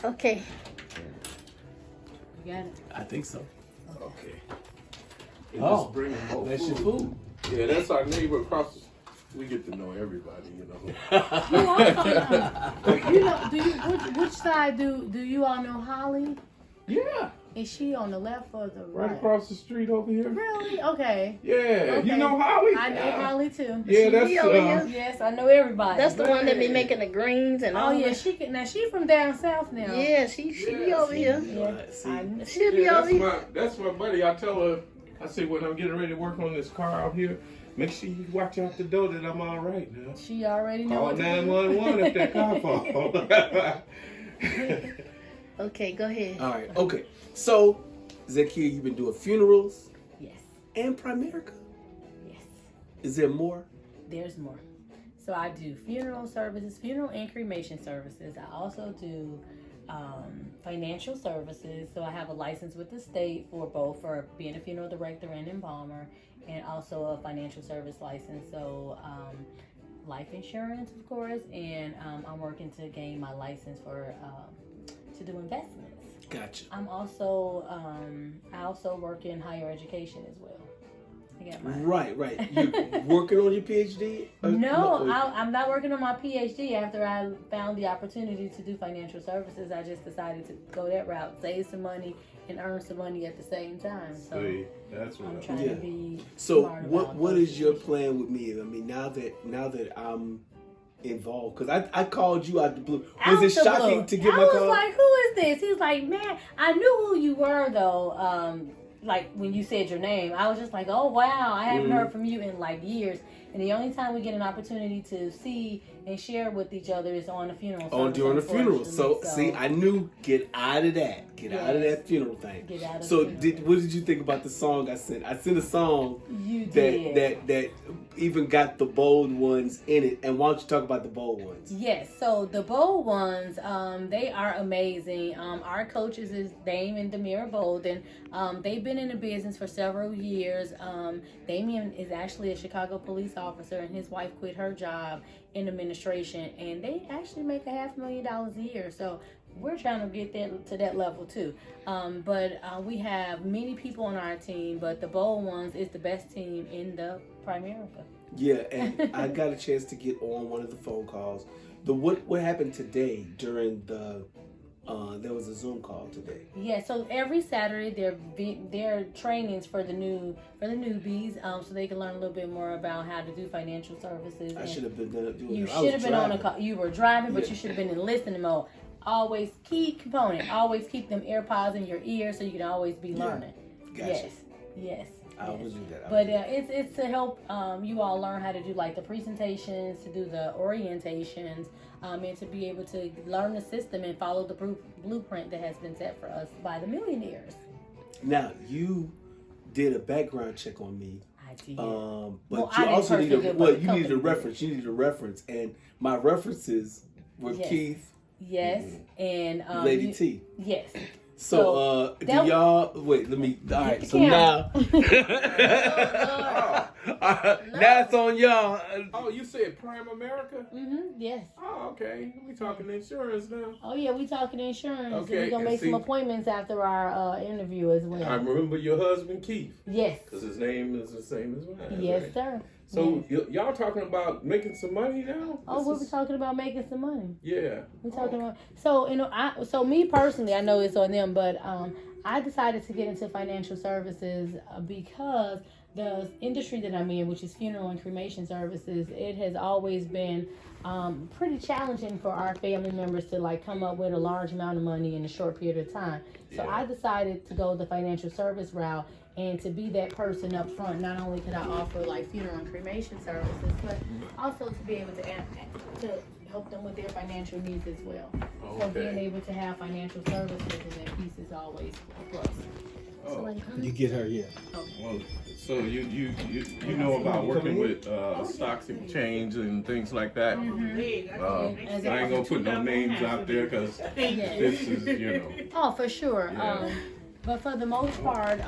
Okay. You got it? I think so. Okay. Oh, Just bringing more that's your food. Yeah, that's our neighbor across the. We get to know everybody, you know. You also, you know, do you which side do you all know Holly? Yeah, Is she on the left or the right right? across the street over here. Really? Okay. Yeah, Okay. you know Holly? I know Holly too. Yeah, that's She over here? Yes, I know everybody. That's the one that be making the greens and all Oh yeah, that. she can. Now she from down south now. Yeah, she be Yeah, over here. Yeah. She'll be Yeah, over here. that's my buddy. I tell her, I say when I'm getting ready to work on this car out here, make sure you watch out the door that I'm all right now. She already know Call what to do. 911 if that car falls. Okay, go ahead. All right. Okay. So, Zakia, you've been doing funerals Yes. and Primerica. Yes. Is there more? There's more. So I do funeral services, funeral and cremation services. I also do financial services. So I have a license with the state for both, for being a funeral director and embalmer, and also a financial service license. So life insurance, of course, and I'm working to gain my license for to do investments. Gotcha. I'm also I also work in higher education as well. I got my Right. You're working on your PhD? No, I'm not working on my PhD. After I found the opportunity to do financial services, I just decided to go that route, save some money and earn some money at the same time. So See, that's what I'm trying to be So smart about what those is your decisions. plan with me? I mean, now that I'm involved, because I called you out the blue. Was Out it the shocking blue. to get I my was call? like, who is this? He was like, man, I knew who you were though. Like when you said your name, I was just like, oh wow, I haven't heard from you in like years. And the only time we get an opportunity to see and share with each other is on a funeral. On service, during the funeral. unfortunately. So see, I knew get out of that. Get out of that funeral thing. Get out of So the funeral. what did you think about the song I sent? I sent a song You did. that even got the bold ones in it. And why don't you talk about the bold ones? Yes, so the bold ones, they are amazing. Our coaches is Dame and Demira Bolden. They've been in the business for several years. Damien is actually a Chicago police officer, and his wife quit her job in administration, and they actually make $500,000 a year. So we're trying to get that to that level too. But we have many people on our team, but the bold ones is the best team in the Primerica. Yeah, and I got a chance to get on one of the phone calls. What happened today during the there was a Zoom call today. Yeah, so every Saturday there trainings for the newbies, so they can learn a little bit more about how to do financial services. I should have been doing You it. I should have been on a driving. call. You were driving, but Yeah. you should have been in listening mode. Always key component. Always keep them AirPods in your ear so you can always be learning. Gotcha. Yes. I will do that. But it's to help you all learn how to do like the presentations, to do the orientations, and to be able to learn the system and follow the blueprint that has been set for us by the millionaires. Now you did a background check on me. I did. But Well, you I didn't also need personally do it, but you the needed a company reference. did. You needed a reference, and my references were Yes. Keith, Yes, and Lady T. Yes. So do that- y'all wait? Let me. All right. the So camera. now it's on y'all. Oh, you said Prime America? Yes. Oh, okay. We talking insurance now. Oh yeah, we talking insurance. Okay, And we're gonna and make some see- appointments after our interview as well. I remember your husband Keith, Yes. because his name is the same as mine. Yes, right? sir. So Yes. y'all talking about making some money now? Oh, This we were is- talking about making some money. Yeah. We're talking about so me personally, I know it's on them, but I decided to get into financial services because the industry that I'm in, which is funeral and cremation services, it has always been pretty challenging for our family members to like come up with a large amount of money in a short period of time. So Yeah. I decided to go the financial service route and to be that person up front. Not only could I offer like funeral and cremation services, but also to be able to help them with their financial needs as well. So Okay. being able to have financial services and that piece is always a plus. So Oh. like, You get her, yeah. Well, so you know about working with stocks exchange and things like that. I ain't gonna put no names out there because Yes. this is Oh, for sure. Yeah. But for the most part,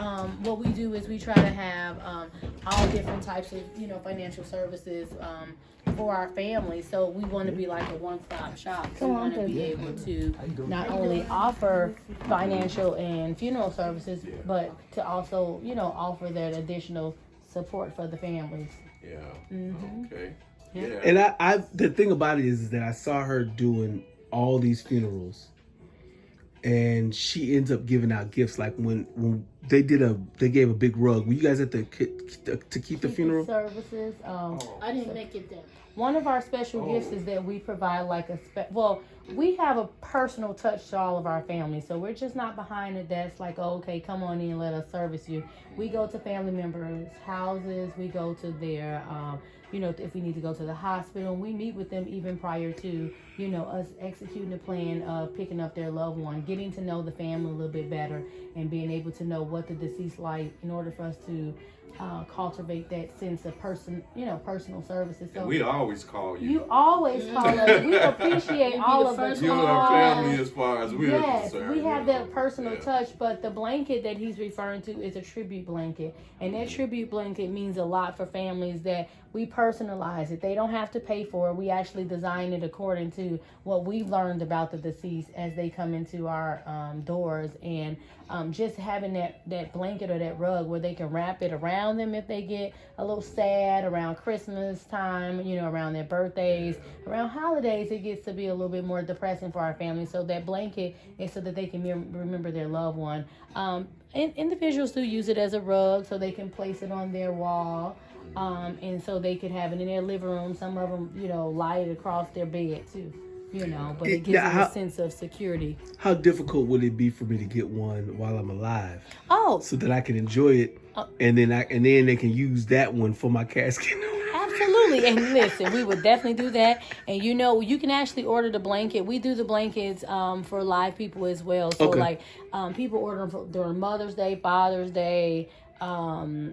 what we do is we try to have all different types of, financial services for our family. So we want to be like a one-stop shop. So we want to be able to not only offer financial and funeral services, but to also, offer that additional support for the families. Yeah. Mm-hmm. Okay. Yeah. And I the thing about it is that I saw her doing all these funerals, and she ends up giving out gifts. Like when they gave a big rug. Were you guys at to keep the funeral services? I didn't make it there. One of our special gifts is that we provide like we have a personal touch to all of our families. So we're just not behind the desk like, oh, okay, come on in, let us service you. We go to family members' houses. We go to their, if we need to go to the hospital. We meet with them even prior to, us executing the plan of picking up their loved one, getting to know the family a little bit better, and being able to know what the deceased like in order for us to cultivate that sense of personal services. So we always call you. You always call us. We appreciate all of the you and our family as far as we're concerned. We have that personal touch, but the blanket that he's referring to is a tribute blanket. And that tribute blanket means a lot for families that we personalize it. They don't have to pay for it. We actually design it according to what we've learned about the deceased as they come into our doors. And just having that blanket or that rug where they can wrap it around them if they get a little sad around Christmas time, around their birthdays, around holidays, it gets to be a little bit more depressing for our family. So that blanket is so that they can remember their loved one. And individuals do use it as a rug so they can place it on their wall. And so they could have it in their living room. Some of them, lie it across their bed too. But it gives them a sense of security. How difficult would it be for me to get one while I'm alive? Oh, so that I can enjoy it, and then they can use that one for my casket. Absolutely. And listen, we would definitely do that. And you can actually order the blanket. We do the blankets for live people as well. So people order them during Mother's Day, Father's Day.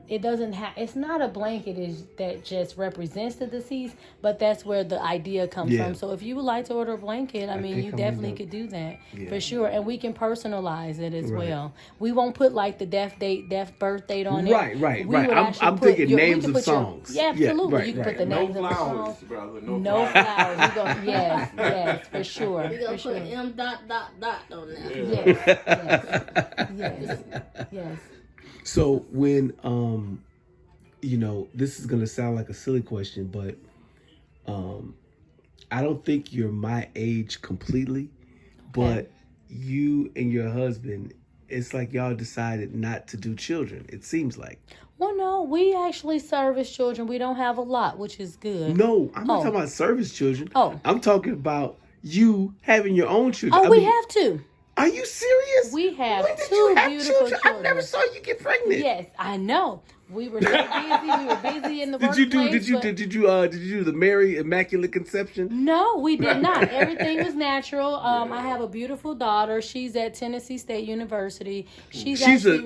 It's not a blanket that just represents the deceased, but that's where the idea comes from. So if you would like to order a blanket, you definitely could do that for sure. And we can personalize it as well. We won't put like the death birth date on it. Right. I'm thinking names of songs. Absolutely. You can put the names of the songs. Brother, no flowers. Yes, for sure. We're going to put M ... on there. Yes. So when this is gonna sound like a silly question, but I don't think you're my age completely, but you and your husband, it's like y'all decided not to do children. It seems like. Well, no, we actually service children. We don't have a lot, which is good. No, I'm not talking about service children. Oh, I'm talking about you having your own children. Oh, we have two. Are you serious? We have two beautiful children. I never saw you get pregnant. Yes, I know. We were so busy. We were busy in the workplace. Did you do the Mary Immaculate Conception? No, we did not. Everything was natural. I have a beautiful daughter. She's at Tennessee State University. She's a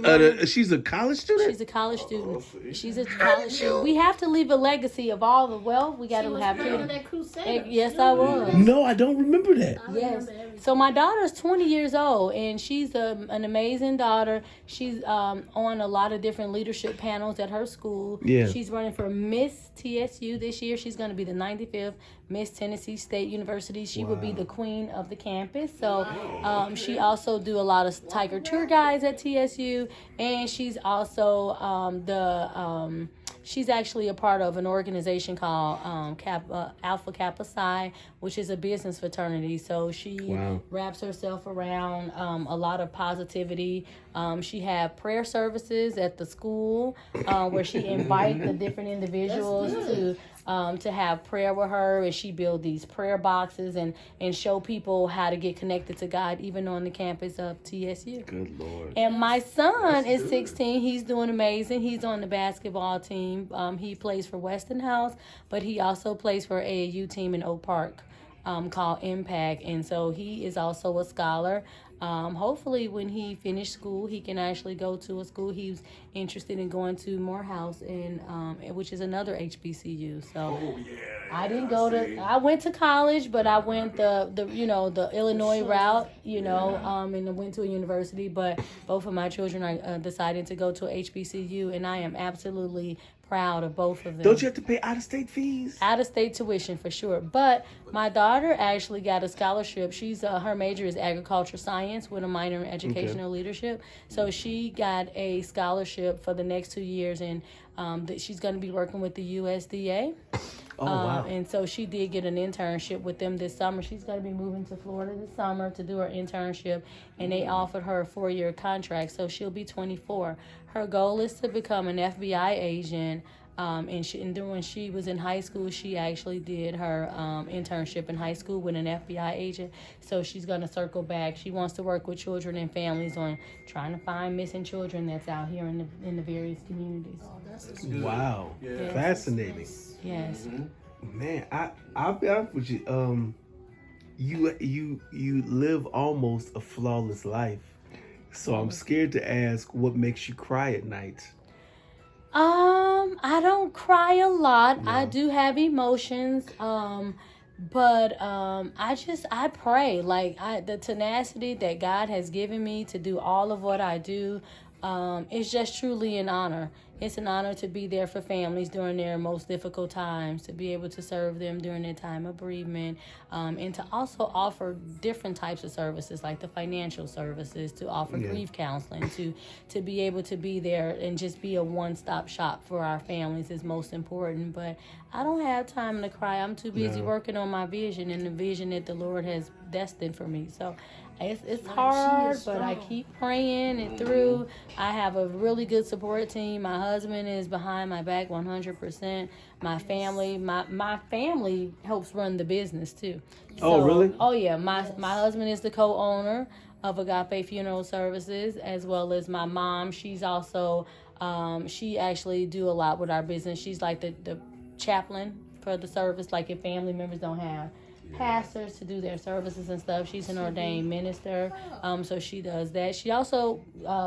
college student. She's a college student. She's a college student. We have to leave a legacy of all the wealth. We got to have children. That crusade. Yes, I was. No, I don't remember that. Yes. So my daughter's 20 years old, and she's an amazing daughter. She's on a lot of different leadership panels at her school. Yeah. She's running for Miss TSU this year. She's going to be the 95th Miss Tennessee State University. She will be the queen of the campus. So she also do a lot of Tiger tour guides at TSU, and she's also she's actually a part of an organization called Alpha Kappa Psi, which is a business fraternity. So she wraps herself around a lot of positivity. She have prayer services at the school where she invites the different individuals to have prayer with her, and she build these prayer boxes and show people how to get connected to God even on the campus of TSU. Good Lord. And my son is 16. He's doing amazing. He's on the basketball team. He plays for Westinghouse, but he also plays for AAU team in Oak Park called Impact. And so he is also a scholar. Hopefully when he finished school, he can actually go to a school. He was interested in going to Morehouse, which is another HBCU. So I didn't go to. I went to college, but I went the Illinois route, and I went to a university. But both of my children are decided to go to a HBCU, and I am absolutely proud of both of them. Don't you have to pay out-of-state fees? Out-of-state tuition for sure. But my daughter actually got a scholarship. She's her major is agricultural science with a minor in educational leadership. So she got a scholarship for the next 2 years, and she's going to be working with the USDA. Oh, wow. And so she did get an internship with them this summer. She's going to be moving to Florida this summer to do her internship, and they offered her a 4-year contract, so she'll be 24. Her goal is to become an FBI agent, and then when she was in high school, she actually did her internship in high school with an FBI agent, so she's going to circle back. She wants to work with children and families on trying to find missing children that's out here in the various communities. Oh, that's Wow. Yeah. Fascinating. Yes. Man, I'll be honest with you. You live almost a flawless life. So I'm scared to ask what makes you cry at night. I don't cry a lot. No. I do have emotions. But I pray. Like the tenacity that God has given me to do all of what I do, it's just truly an honor. It's an honor to be there for families during their most difficult times, to be able to serve them during their time of bereavement, and to also offer different types of services like the financial services, to offer grief counseling, to be able to be there and just be a one-stop shop for our families is most important. But I don't have time to cry. I'm too busy working on my vision and the vision that the Lord has destined for me. So it's hard, but I keep praying it through. I have a really good support team. My husband is behind my back 100%. My family helps run the business too. Oh, really? Oh yeah. My husband is the co-owner of Agape Funeral Services, as well as my mom. She's also she actually do a lot with our business. She's like the chaplain for the service. Like if family members don't have pastors to do their services and stuff, she's an ordained minister, so she does that. She also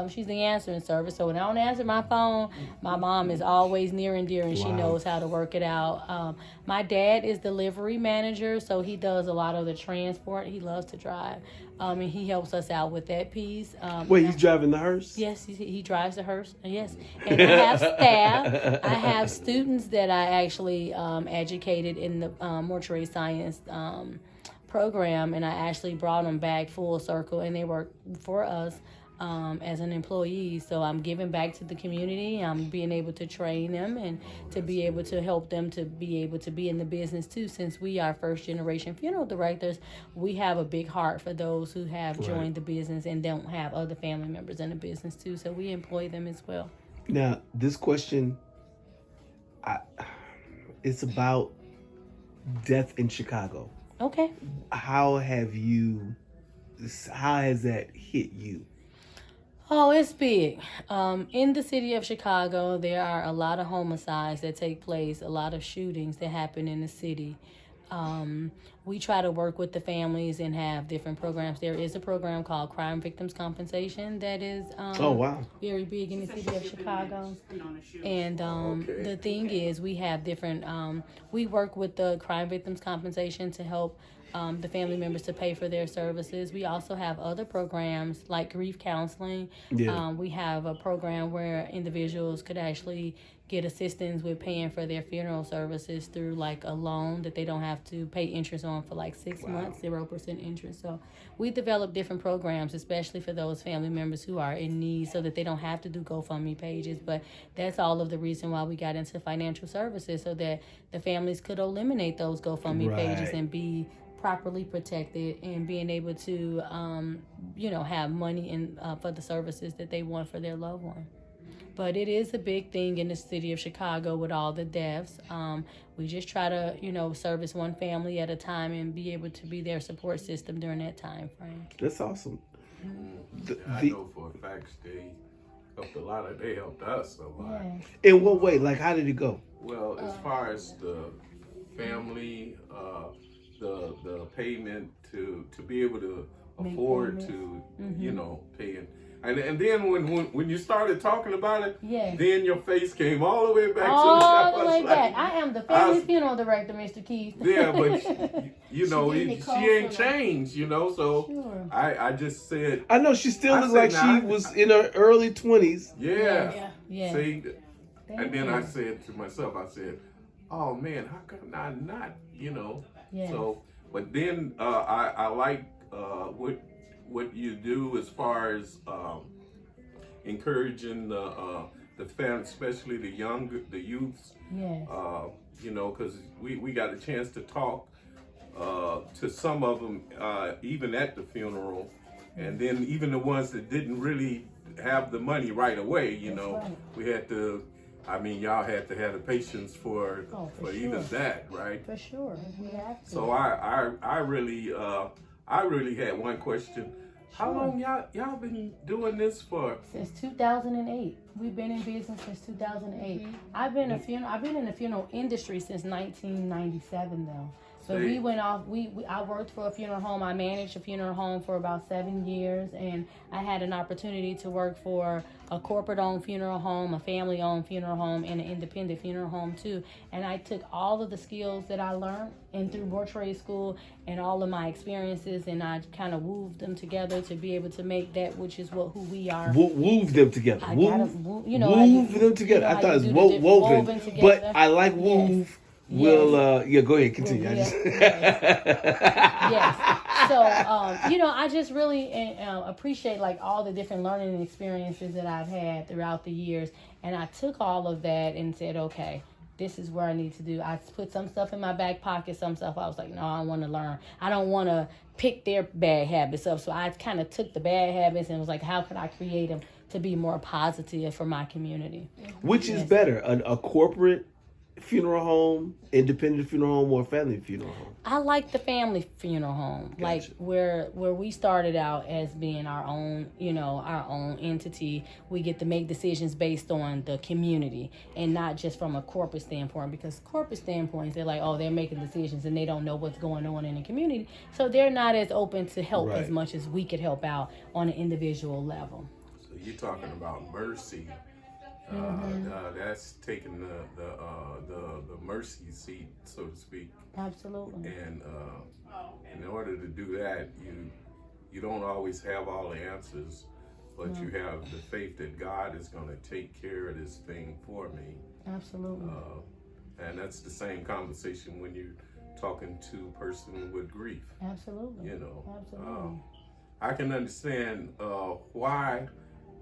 she's the answering service, so when I don't answer my phone, my mom is always near and dear, and she knows how to work it out. My dad is delivery manager, so he does a lot of the transport. He loves to drive, and he helps us out with that piece. Wait, he's driving the hearse? Yes, he drives the hearse. Yes, and I have staff. I have students that I actually educated in the mortuary science program, and I actually brought them back full circle, and they work for us as an employee. So I'm giving back to the community. I'm being able to train them and to be able to help them to be able to be in the business too. Since we are first generation funeral directors, we have a big heart for those who have joined the business and don't have other family members in the business too. So we employ them as well. Now, this question, it's about death in Chicago. Okay. How has that hit you? Oh, it's big. In the city of Chicago, there are a lot of homicides that take place, a lot of shootings that happen in the city. We try to work with the families and have different programs. There is a program called Crime Victims Compensation that is very big in the city of Chicago. And the thing is, we have different, we work with the Crime Victims Compensation to help the family members to pay for their services. We also have other programs like grief counseling. We have a program where individuals could actually get assistance with paying for their funeral services through like a loan that they don't have to pay interest on for like 6 months, 0% interest. So we develop different programs, especially for those family members who are in need, so that they don't have to do GoFundMe pages. But that's all of the reason why we got into financial services, so that the families could eliminate those GoFundMe pages and be properly protected and being able to, have money in for the services that they want for their loved one. But it is a big thing in the city of Chicago with all the deaths. We just try to, service one family at a time and be able to be their support system during that time frame. That's awesome. I know for a fact they helped us a lot. Yeah. In what way? Like, how did it go? Well, as far as the family, the payment to be able to afford to, you know, pay it. And then when you started talking about it, then your face came all the way back all to the way back. I am the family funeral director, Mr. Keith. Yeah, but you know, she ain't changed, you know. So I just said, I know she still looked like she was in her early 20s. Yeah. Yeah. See, and then I said to myself, I said, oh man, how come I not, you know? Yeah. So, but then I like what you do as far as encouraging the family, especially the youths. Yes. You know, because we got a chance to talk to some of them even at the funeral, and then even the ones that didn't really have the money right away. You know, we had to. I mean, y'all had to have the patience for even that, right? For sure, we have to. So I really had one question. How long y'all been doing this for? Since 2008. We've been in business since 2008. I've been in the funeral industry since 1997 though. So we went off. I worked for a funeral home. I managed a funeral home for about 7 years, and I had an opportunity to work for a corporate-owned funeral home, a family-owned funeral home, and an independent funeral home too. And I took all of the skills that I learned and through war trade school and all of my experiences, and I kind of wove them together to be able to make that, which is who we are. Wove them together. Wove them together. I thought it was woven, but I like wove. We'll go ahead, continue. Yes. So I just really appreciate like all the different learning and experiences that I've had throughout the years, and I took all of that and said, okay, this is where I need to do. I put some stuff in my back pocket, some stuff I was like, no, I want to learn. I don't want to pick their bad habits up. So I kind of took the bad habits and was like, how can I create them to be more positive for my community? Which is better, a corporate funeral home, independent funeral home, or family funeral home? I like the family funeral home, Gotcha. like where we started out as being our own, our own entity. We get to make decisions based on the community and not just from a corporate standpoint, because corporate standpoints, they're like, oh, they're making decisions and they don't know what's going on in the community. So they're not as open to help as much as we could help out on an individual level. So you're talking about mercy. That's taking the mercy seat, so to speak. Absolutely. And in order to do that, you don't always have all the answers, but you have the faith that God is going to take care of this thing for me. Absolutely. And that's the same conversation when you're talking to a person with grief. Absolutely. Absolutely. I can understand why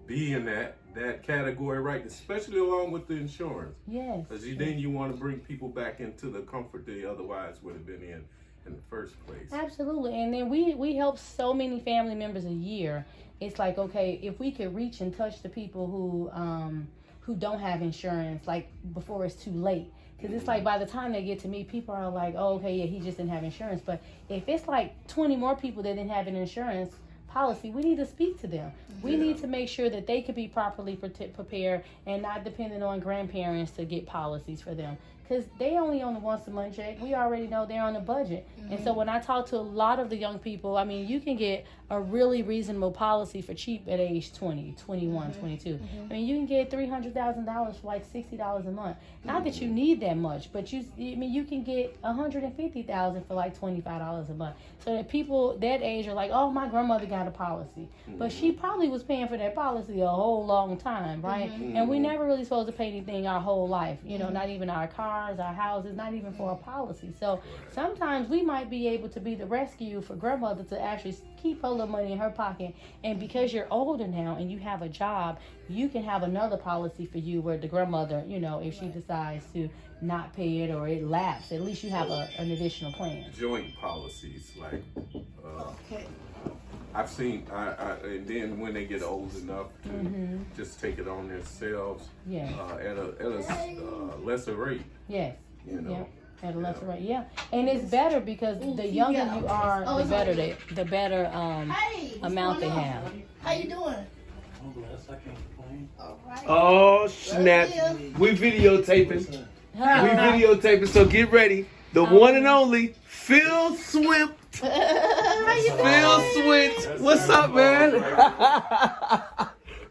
be in that category, right? Especially along with the insurance. Yes. Because then you want to bring people back into the comfort they otherwise would have been in the first place. Absolutely. And then we help so many family members a year. It's like, okay, if we could reach and touch the people who don't have insurance, like before it's too late. Because it's like by the time they get to me, people are like, oh, okay, yeah, he just didn't have insurance. But if it's like 20 more people that didn't have an insurance policy, we need to speak to them. We need to make sure that they could be properly prepared and not dependent on grandparents to get policies for them. Because they only on the once a month check. We already know they're on a budget. And so when I talk to a lot of the young people, I mean, you can get a really reasonable policy for cheap at age 20, 21, 22. I mean, you can get $300,000 for like $60 a month. Not that you need that much, but you can get $150,000 for like $25 a month. So that people that age are like, oh, my grandmother got a policy. But she probably was paying for that policy a whole long time, right? And we never really supposed to pay anything our whole life, not even our cars, our houses, not even for a policy. So sometimes we might be able to be the rescue for grandmother to actually keep her little money in her pocket. And because you're older now and you have a job, you can have another policy for you where the grandmother, if she decides to not pay it or it lapses, at least you have an additional plan. Joint policies, like I've seen, and then when they get old enough to just take it on themselves at a lesser rate. Yes. At a lesser rate, and it's better because the younger you are, the better amount they have. How you doing? I'm blessed. I can't complain. All right. Oh snap! We videotaping. So get ready. The one and only Phil Swimp How you doing? Phil Swint. What's up, man?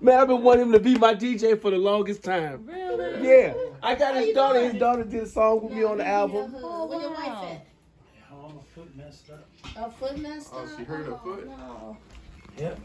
Man, I've been wanting him to be my DJ for the longest time. Really? Yeah. I got his you daughter. doing? His daughter did a song with me on the album. Oh, where your wife wow. at? Oh, my foot messed up. Her foot messed Oh, up? she hurt her foot? No. Yep.